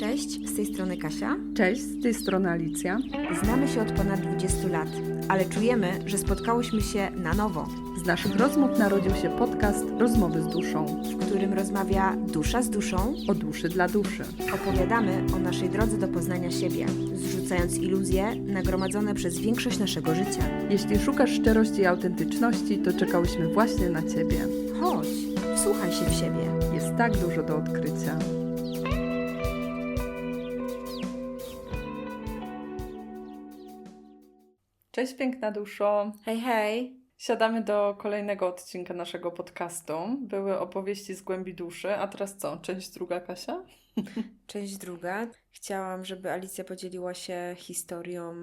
Cześć, z tej strony Kasia. Cześć, z tej strony Alicja. Znamy się od ponad 20 lat, ale czujemy, że spotkałyśmy się na nowo, Z naszych rozmów narodził się podcast Rozmowy z duszą. w którym rozmawia dusza z duszą. O duszy dla duszy. Opowiadamy o naszej drodze do poznania siebie, zrzucając iluzje nagromadzone przez większość naszego życia. Jeśli szukasz szczerości i autentyczności, to czekałyśmy właśnie na Ciebie. Chodź, wsłuchaj się w siebie. Jest tak dużo do odkrycia. Cześć piękna duszo. Hej, hej. Siadamy do kolejnego odcinka naszego podcastu. Były opowieści z głębi duszy, a teraz co? Część druga, Kasia? Część druga. Chciałam, żeby Alicja podzieliła się historią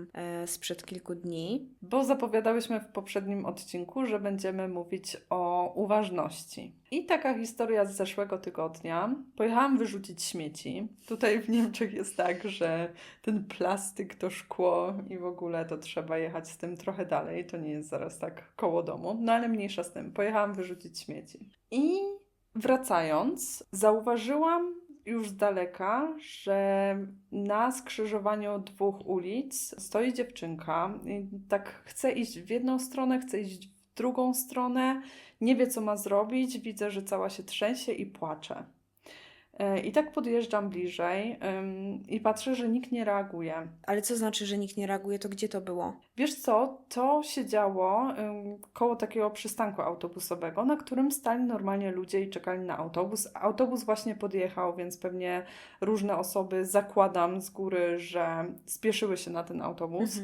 sprzed kilku dni. Bo zapowiadałyśmy w poprzednim odcinku, że będziemy mówić o uważności. I taka historia z zeszłego tygodnia. Pojechałam wyrzucić śmieci. Tutaj w Niemczech jest tak, że ten plastyk, to szkło i w ogóle to trzeba jechać z tym trochę dalej. To nie jest zaraz tak koło domu. No ale mniejsza z tym. Pojechałam wyrzucić śmieci. I wracając, zauważyłam już z daleka, że na skrzyżowaniu dwóch ulic stoi dziewczynka i tak chce iść w jedną stronę, chce iść w drugą stronę, nie wie co ma zrobić, widzę, że cała się trzęsie i płacze. I tak podjeżdżam bliżej i patrzę, że nikt nie reaguje. Ale co znaczy, że nikt nie reaguje? To gdzie to było? Wiesz co, to się działo koło takiego przystanku autobusowego, na którym stali normalnie ludzie i czekali na autobus. Autobus właśnie podjechał, więc pewnie różne osoby, zakładam z góry, że spieszyły się na ten autobus.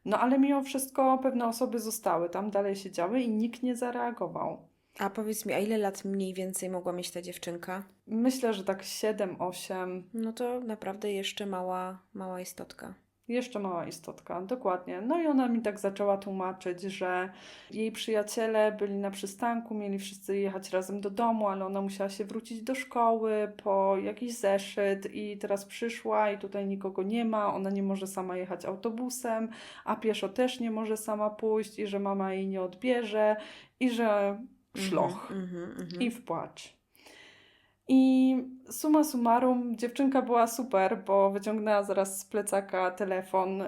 No ale mimo wszystko pewne osoby zostały tam, dalej siedziały i nikt nie zareagował. A powiedz mi, a ile lat mniej więcej mogła mieć ta dziewczynka? Myślę, że tak 7-8. No to naprawdę jeszcze mała istotka. Jeszcze mała istotka, dokładnie. No i ona mi tak zaczęła tłumaczyć, że jej przyjaciele byli na przystanku, mieli wszyscy jechać razem do domu, ale ona musiała się wrócić do szkoły po jakiś zeszyt i teraz przyszła i tutaj nikogo nie ma, ona nie może sama jechać autobusem, a pieszo też nie może sama pójść i że mama jej nie odbierze i że szloch i w płacz. I summa summarum, dziewczynka była super, bo wyciągnęła zaraz z plecaka telefon,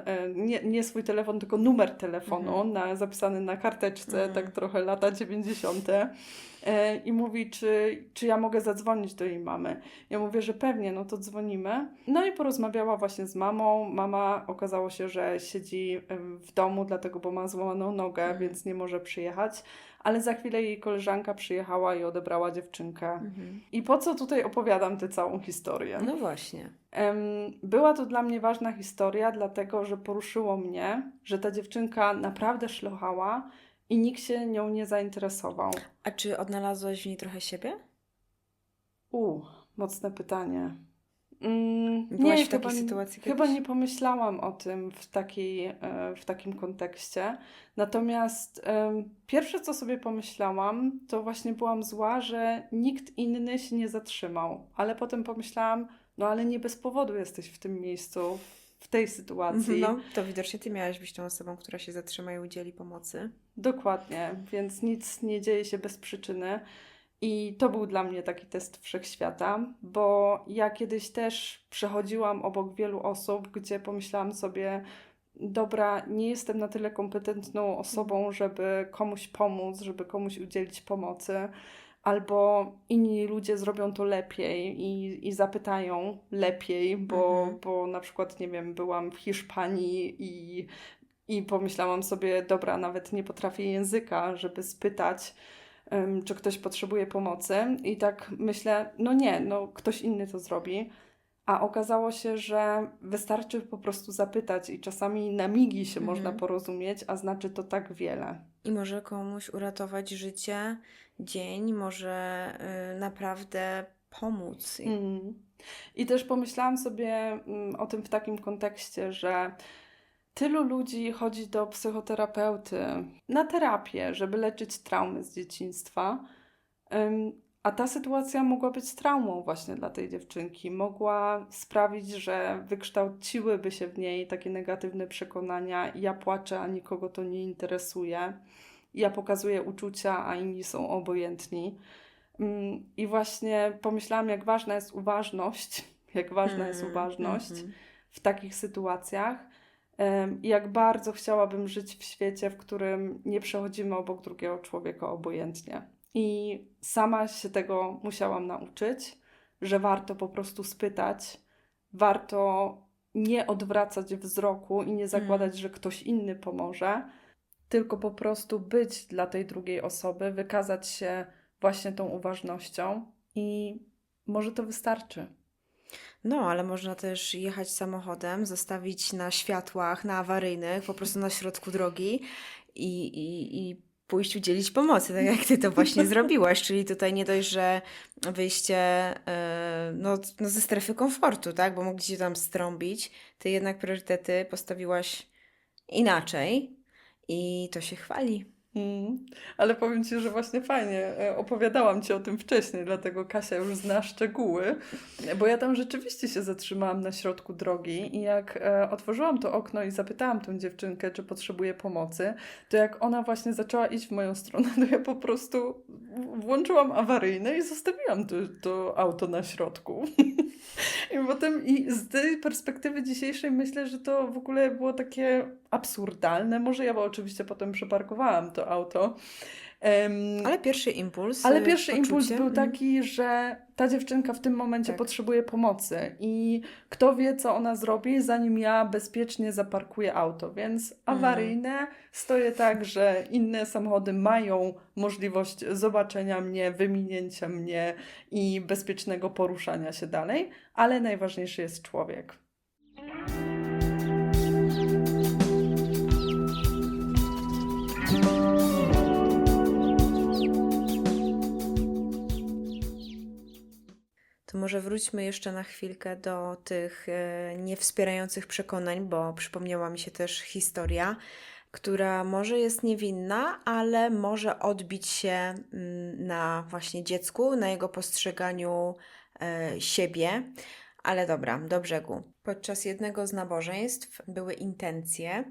nie swój telefon, tylko numer telefonu zapisany na karteczce, tak trochę lata 90. I mówi, czy ja mogę zadzwonić do jej mamy. Ja mówię, że pewnie, no to dzwonimy. No i porozmawiała właśnie z mamą. Mama okazało się, że siedzi w domu, dlatego, bo ma złamaną nogę, więc nie może przyjechać. Ale za chwilę jej koleżanka przyjechała i odebrała dziewczynkę. I po co tutaj opowiadam tę całą historię? No właśnie. Była to dla mnie ważna historia, dlatego, że poruszyło mnie, że ta dziewczynka naprawdę szlochała i nikt się nią nie zainteresował. A czy odnalazłaś w niej trochę siebie? Mocne pytanie. Byłaś w takiej sytuacji kiedyś? Chyba nie pomyślałam o tym w takim kontekście. Natomiast pierwsze, co sobie pomyślałam, to właśnie byłam zła, że nikt inny się nie zatrzymał. Ale potem pomyślałam, no ale nie bez powodu jesteś w tym miejscu, w tej sytuacji. No, to widocznie ty miałaś być tą osobą, która się zatrzyma i udzieli pomocy. Dokładnie, więc nic nie dzieje się bez przyczyny. I to był dla mnie taki test wszechświata, bo ja kiedyś też przechodziłam obok wielu osób, gdzie pomyślałam sobie, dobra, nie jestem na tyle kompetentną osobą, żeby komuś pomóc, żeby komuś udzielić pomocy, albo inni ludzie zrobią to lepiej i zapytają lepiej, bo na przykład, nie wiem, byłam w Hiszpanii i pomyślałam sobie, dobra, nawet nie potrafię języka, żeby spytać, czy ktoś potrzebuje pomocy. I tak myślę, no nie, no ktoś inny to zrobi. A okazało się, że wystarczy po prostu zapytać i czasami na migi się można porozumieć, a znaczy to tak wiele. I może komuś uratować życie, dzień, może naprawdę pomóc. I też pomyślałam sobie o tym w takim kontekście, że tylu ludzi chodzi do psychoterapeuty na terapię, żeby leczyć traumy z dzieciństwa, a ta sytuacja mogła być traumą właśnie dla tej dziewczynki. Mogła sprawić, że wykształciłyby się w niej takie negatywne przekonania. Ja płaczę, a nikogo to nie interesuje. Ja pokazuję uczucia, a inni są obojętni. I właśnie pomyślałam, jak ważna jest uważność, jak ważna jest Mm, uważność mhm. w takich sytuacjach. I jak bardzo chciałabym żyć w świecie, w którym nie przechodzimy obok drugiego człowieka obojętnie. I sama się tego musiałam nauczyć, że warto po prostu spytać, warto nie odwracać wzroku i nie zakładać, że ktoś inny pomoże, tylko po prostu być dla tej drugiej osoby, wykazać się właśnie tą uważnością i może to wystarczy. No, ale można też jechać samochodem, zostawić na światłach, na awaryjnych, po prostu na środku drogi i pójść udzielić pomocy, tak jak ty to właśnie zrobiłaś. Czyli tutaj nie dość, że wyjście no ze strefy komfortu, tak? Bo mogli się tam strąbić. Ty jednak priorytety postawiłaś inaczej i to się chwali. Ale powiem Ci, że właśnie fajnie opowiadałam Ci o tym wcześniej, dlatego Kasia już zna szczegóły, bo ja tam rzeczywiście się zatrzymałam na środku drogi i jak otworzyłam to okno i zapytałam tą dziewczynkę, czy potrzebuje pomocy, to jak ona właśnie zaczęła iść w moją stronę, to ja po prostu włączyłam awaryjne i zostawiłam to auto na środku. I potem z tej perspektywy dzisiejszej myślę, że to w ogóle było takie absurdalne. Może ja, bo oczywiście potem przeparkowałam to auto. Ale pierwszy impuls, Ale pierwszy impuls poczucie. był taki, że ta dziewczynka w tym momencie Tak. potrzebuje pomocy i kto wie, co ona zrobi, zanim ja bezpiecznie zaparkuję auto. Więc awaryjne stoję tak, że inne samochody mają możliwość zobaczenia mnie, wyminięcia mnie i bezpiecznego poruszania się dalej, ale najważniejszy jest człowiek. To może wróćmy jeszcze na chwilkę do tych niewspierających przekonań, bo przypomniała mi się też historia, która może jest niewinna, ale może odbić się na właśnie dziecku, na jego postrzeganiu siebie. Ale dobra, do brzegu. Podczas jednego z nabożeństw były intencje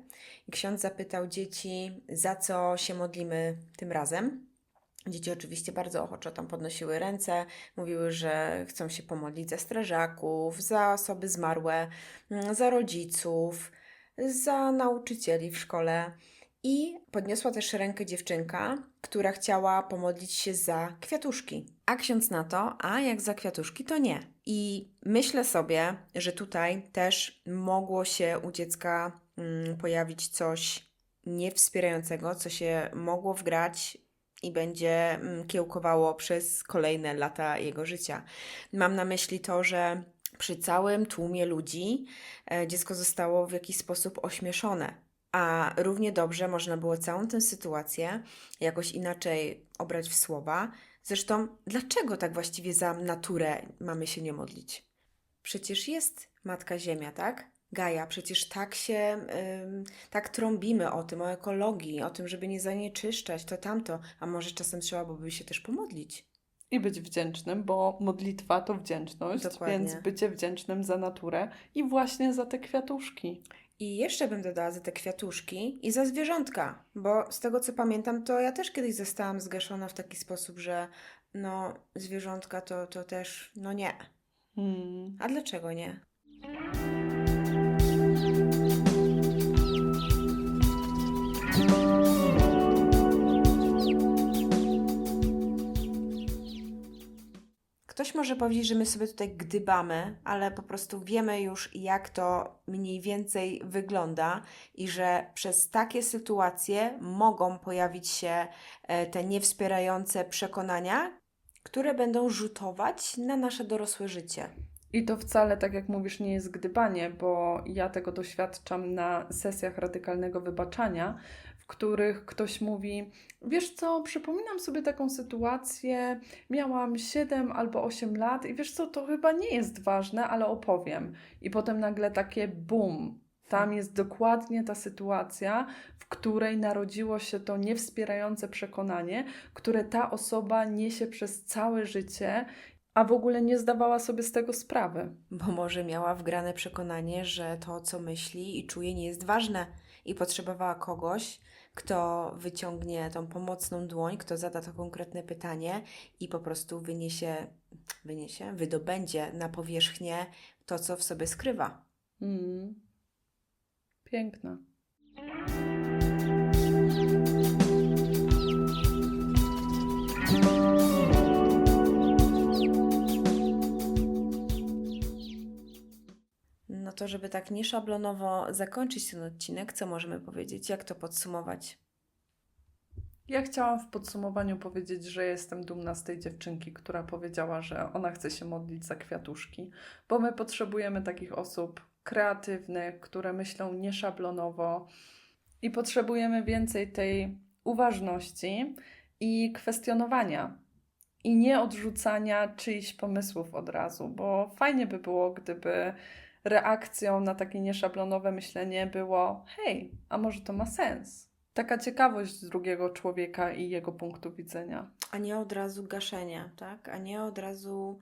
i ksiądz zapytał dzieci, za co się modlimy tym razem. Dzieci oczywiście bardzo ochoczo tam podnosiły ręce, mówiły, że chcą się pomodlić za strażaków, za osoby zmarłe, za rodziców, za nauczycieli w szkole. I podniosła też rękę dziewczynka, która chciała pomodlić się za kwiatuszki. A ksiądz na to, a jak za kwiatuszki, to nie. I myślę sobie, że tutaj też mogło się u dziecka pojawić coś niewspierającego, co się mogło wgrać i będzie kiełkowało przez kolejne lata jego życia. Mam na myśli to, że przy całym tłumie ludzi dziecko zostało w jakiś sposób ośmieszone, a równie dobrze można było całą tę sytuację jakoś inaczej obrać w słowa. Zresztą, dlaczego tak właściwie za naturę mamy się nie modlić? Przecież jest Matka Ziemia, tak? Gaja, przecież tak trąbimy o tym, o ekologii, o tym, żeby nie zanieczyszczać, to tamto, a może czasem trzeba byłoby się też pomodlić. I być wdzięcznym, bo modlitwa to wdzięczność, Dokładnie. więc bycie wdzięcznym za naturę i właśnie za te kwiatuszki. I jeszcze bym dodała za te kwiatuszki i za zwierzątka, bo z tego co pamiętam, to ja też kiedyś zostałam zgaszona w taki sposób, że no zwierzątka to też, no nie. A dlaczego nie? Ktoś może powiedzieć, że my sobie tutaj gdybamy, ale po prostu wiemy już, jak to mniej więcej wygląda i że przez takie sytuacje mogą pojawić się te niewspierające przekonania, które będą rzutować na nasze dorosłe życie. I to wcale, tak jak mówisz, nie jest gdybanie, bo ja tego doświadczam na sesjach radykalnego wybaczania, w których ktoś mówi, wiesz co, przypominam sobie taką sytuację, miałam 7 albo 8 lat i wiesz co, to chyba nie jest ważne, ale opowiem. I potem nagle takie bum, tam jest dokładnie ta sytuacja, w której narodziło się to niewspierające przekonanie, które ta osoba niesie przez całe życie, a w ogóle nie zdawała sobie z tego sprawy. Bo może miała wgrane przekonanie, że to, co myśli i czuje, nie jest ważne i potrzebowała kogoś, kto wyciągnie tą pomocną dłoń, kto zada to konkretne pytanie i po prostu wydobędzie na powierzchnię to, co w sobie skrywa. Piękne. No to, żeby tak nieszablonowo zakończyć ten odcinek, co możemy powiedzieć? Jak to podsumować? Ja chciałam w podsumowaniu powiedzieć, że jestem dumna z tej dziewczynki, która powiedziała, że ona chce się modlić za kwiatuszki, bo my potrzebujemy takich osób kreatywnych, które myślą nieszablonowo i potrzebujemy więcej tej uważności i kwestionowania i nie odrzucania czyichś pomysłów od razu, bo fajnie by było, gdyby reakcją na takie nieszablonowe myślenie było: hej, a może to ma sens? Taka ciekawość drugiego człowieka i jego punktu widzenia. A nie od razu gaszenie, tak? A nie od razu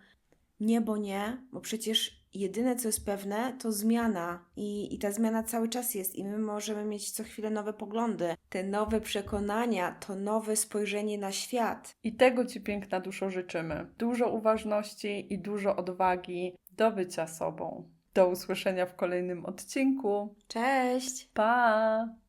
nie, bo przecież jedyne, co jest pewne, to zmiana i ta zmiana cały czas jest i my możemy mieć co chwilę nowe poglądy, te nowe przekonania, to nowe spojrzenie na świat. I tego Ci, piękna duszo, życzymy. Dużo uważności i dużo odwagi do bycia sobą. Do usłyszenia w kolejnym odcinku. Cześć! Pa!